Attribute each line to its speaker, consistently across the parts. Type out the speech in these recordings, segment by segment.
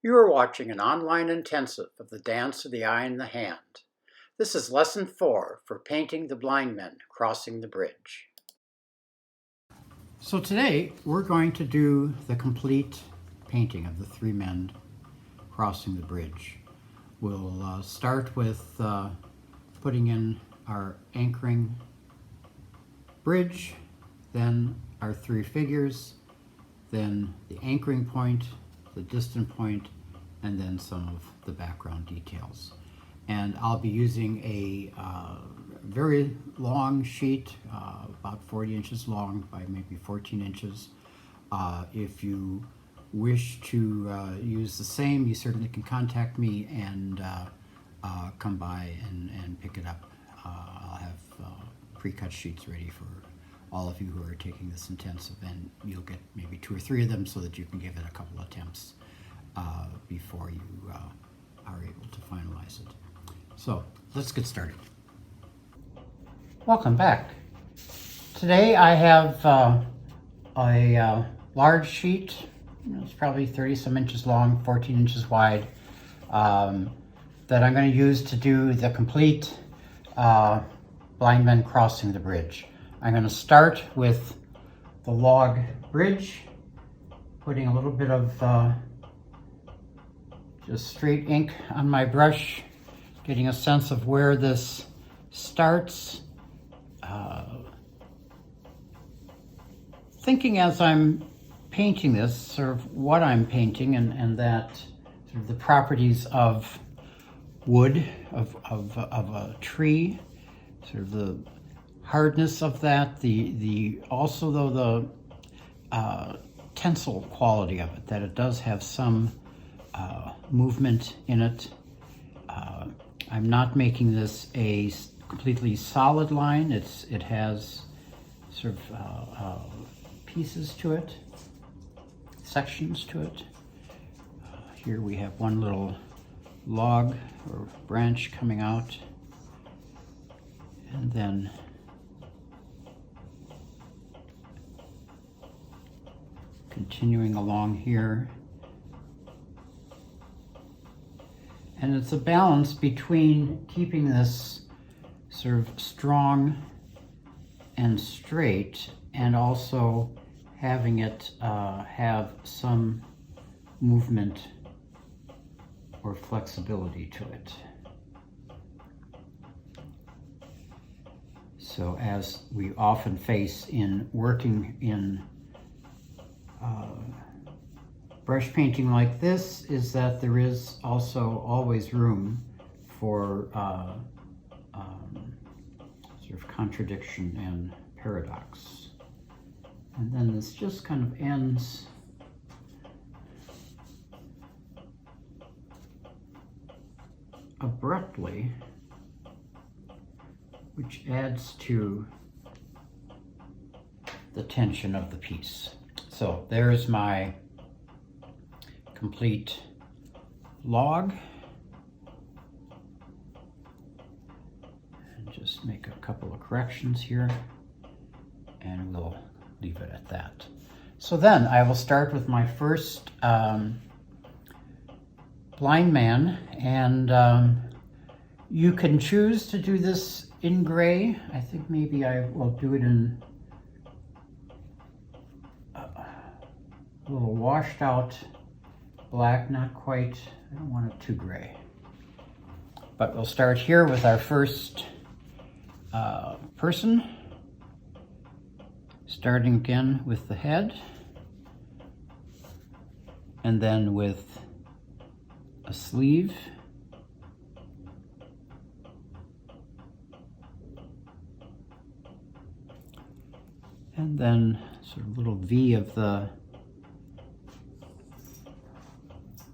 Speaker 1: You are watching an online intensive of the Dance of the Eye and the Hand. This is Lesson 4 for painting the blind men crossing the bridge. So today we're going to do the complete painting of the three men crossing the bridge. We'll start with putting in our anchoring bridge, then our three figures, then the anchoring point, the distant point, and then some of the background details. And I'll be using a very long sheet, about 40 inches long by maybe 14 inches. If you wish to use the same, you certainly can contact me and come by and pick it up. I'll have pre-cut sheets ready for all of you who are taking this intensive, and you'll get maybe 2 or 3 of them so that you can give it a couple attempts before you are able to finalize it. So let's get started. Welcome back. Today I have a large sheet. It's probably 30 some inches long, 14 inches wide, that I'm going to use to do the complete blind men crossing the bridge. I'm going to start with the log bridge, putting a little bit of just straight ink on my brush, getting a sense of where this starts. Thinking as I'm painting this, sort of what I'm painting, and that sort of the properties of wood, of a tree, sort of the hardness of that, also though the tensile quality of it, that it does have some movement in it. I'm not making this a completely solid line. It has sort of pieces to it, sections to it. Here we have one little log or branch coming out, and then continuing along here. And it's a balance between keeping this sort of strong and straight, and also having it have some movement or flexibility to it. So as we often face in working in brush painting like this, is that there is also always room for sort of contradiction and paradox. And then this just kind of ends abruptly, which adds to the tension of the piece. So there's my complete log. And just make a couple of corrections here, and we'll leave it at that. So then I will start with my first blind man, and you can choose to do this in gray. I think maybe I will do it in a little washed out black, not quite, I don't want it too gray. But we'll start here with our first person, starting again with the head, and then with a sleeve, and then sort of little V of the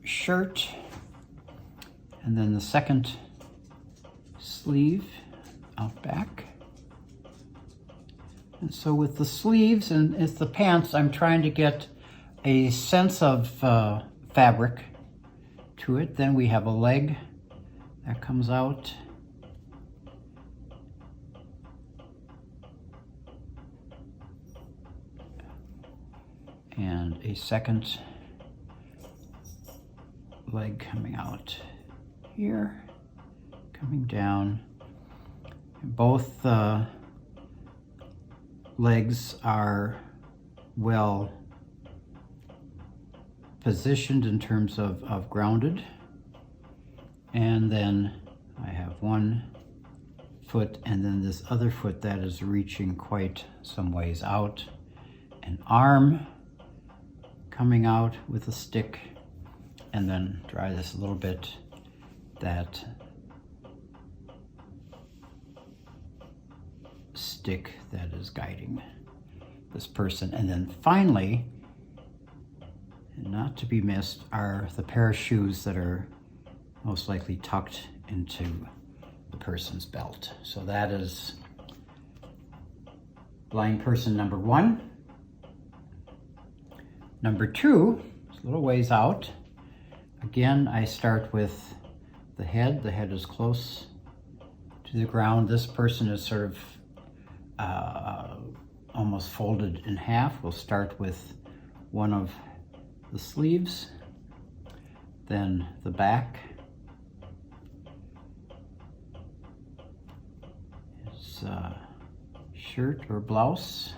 Speaker 1: shirt, and then the second sleeve out back. And so with the sleeves and with the pants, I'm trying to get a sense of fabric to it. Then we have a leg that comes out. And a second leg coming out here, coming down. Both legs are well positioned in terms of grounded. And then I have one foot and then this other foot that is reaching quite some ways out. An arm coming out with a stick, and then dry this a little bit, that stick that is guiding this person. And then finally, and not to be missed, are the pair of shoes that are most likely tucked into the person's belt. So that is blind person number one. Number two is a little ways out. Again, I start with the head. The head is close to the ground. This person is sort of almost folded in half. We'll start with one of the sleeves, then the back, his shirt or blouse,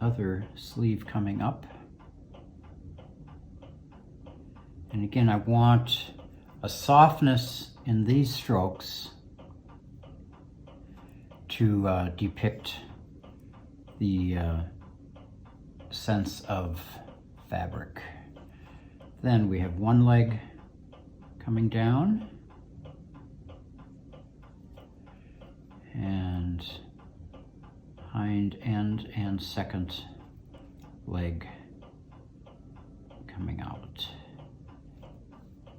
Speaker 1: other sleeve coming up. And again, I want a softness in these strokes to depict the sense of fabric. Then we have one leg coming down and hind end and second leg coming out.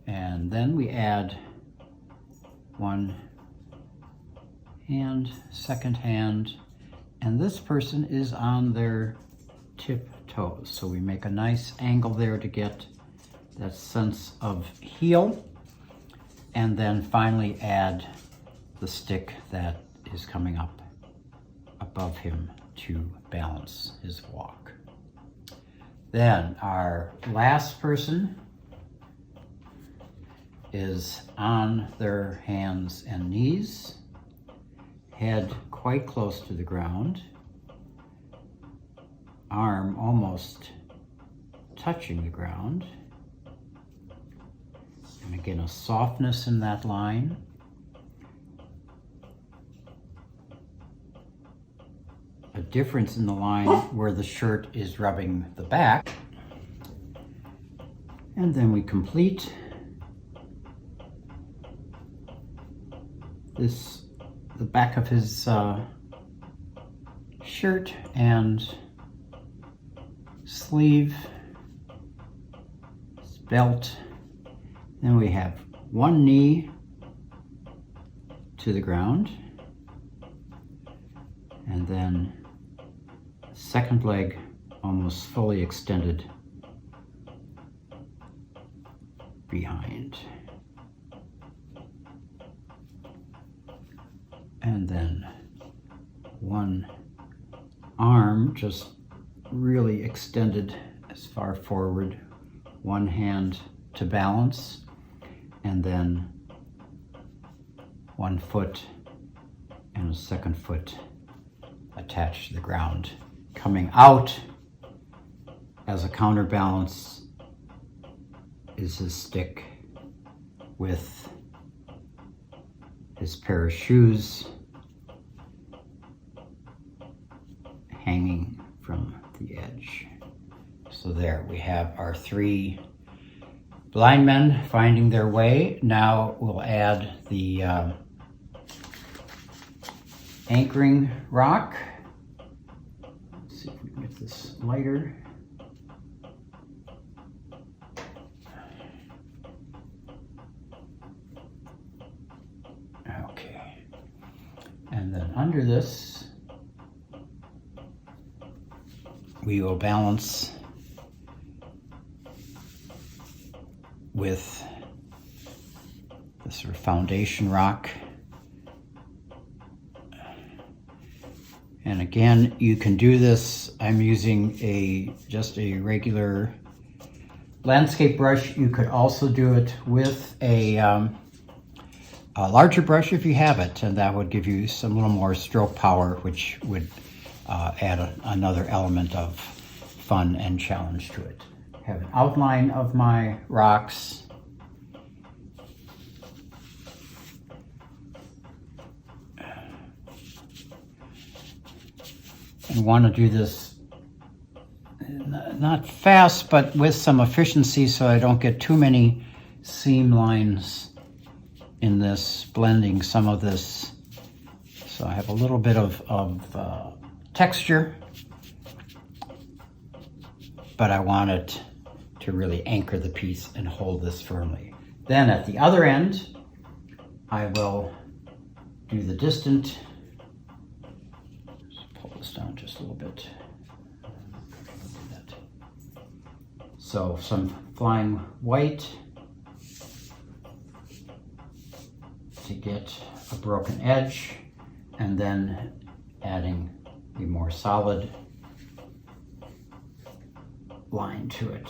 Speaker 1: And then we add one hand, second hand, and this person is on their tip toes. So we make a nice angle there to get that sense of heel, and then finally add the stick that is coming up above him to balance his walk. Then our last person is on their hands and knees, head quite close to the ground, arm almost touching the ground. And again, a softness in that line. A difference in the line where the shirt is rubbing the back. And then we complete the back of his shirt and sleeve, his belt. Then we have one knee to the ground, and then second leg almost fully extended behind. And then one arm just really extended as far forward, one hand to balance, and then one foot and a second foot attached to the ground. Coming out as a counterbalance is his stick with his pair of shoes hanging from the edge. So there we have our three blind men finding their way. Now we'll add the anchoring rock. Let's see if we can get this lighter. Okay. And then under this, we will balance with the sort of foundation rock. And again, you can do this. I'm using just a regular landscape brush, you could also do it with a larger brush if you have it, and that would give you some little more stroke power, which would add another element of fun and challenge to it. I have an outline of my rocks. And want to do this not fast, but with some efficiency, so I don't get too many seam lines in this, blending some of this. So I have a little bit of texture, but I want it to really anchor the piece and hold this firmly. Then at the other end, I will do the distant. Just pull this down just a little bit. So some flying white to get a broken edge, and then adding a more solid line to it.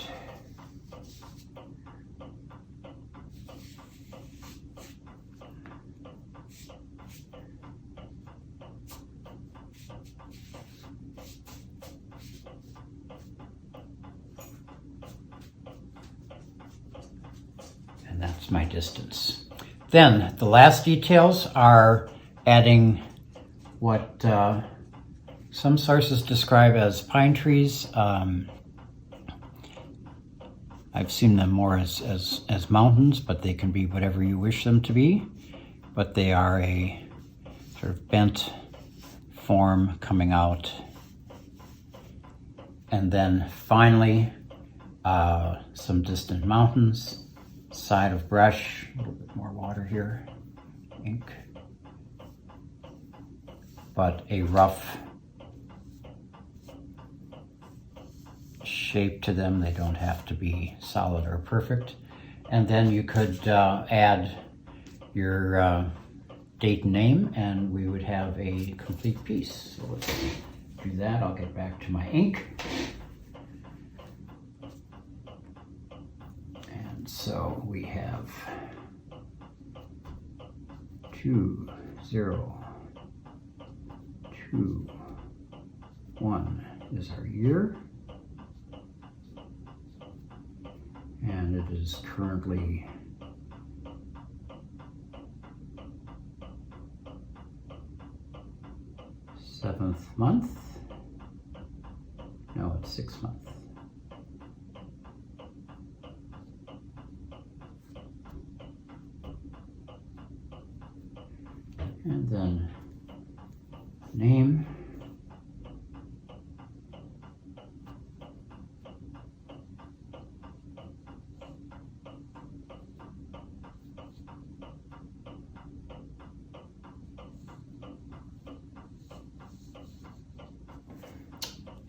Speaker 1: And that's my distance. Then the last details are adding what some sources describe as pine trees. I've seen them more as mountains, but they can be whatever you wish them to be. But they are a sort of bent form coming out. And then finally, some distant mountains. Side of brush, a little bit more water here, ink, but a rough shape to them. They don't have to be solid or perfect. And then you could add your date and name, and we would have a complete piece. So let's do that. I'll get back to my ink. So we have 2021 is our year, and it is currently seventh month. No, it's 6th month. And then name.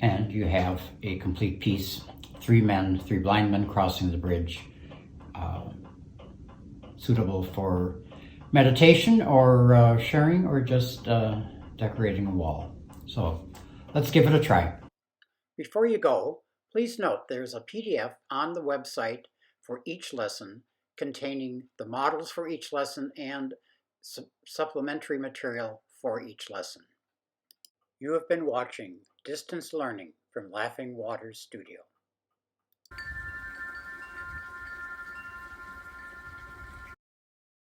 Speaker 1: And you have a complete piece. 3 men, 3 blind men crossing the bridge, suitable for meditation or sharing or just decorating a wall. So let's give it a try. Before you go, please note there's a PDF on the website for each lesson containing the models for each lesson and supplementary material for each lesson. You have been watching Distance Learning from Laughing Waters Studio.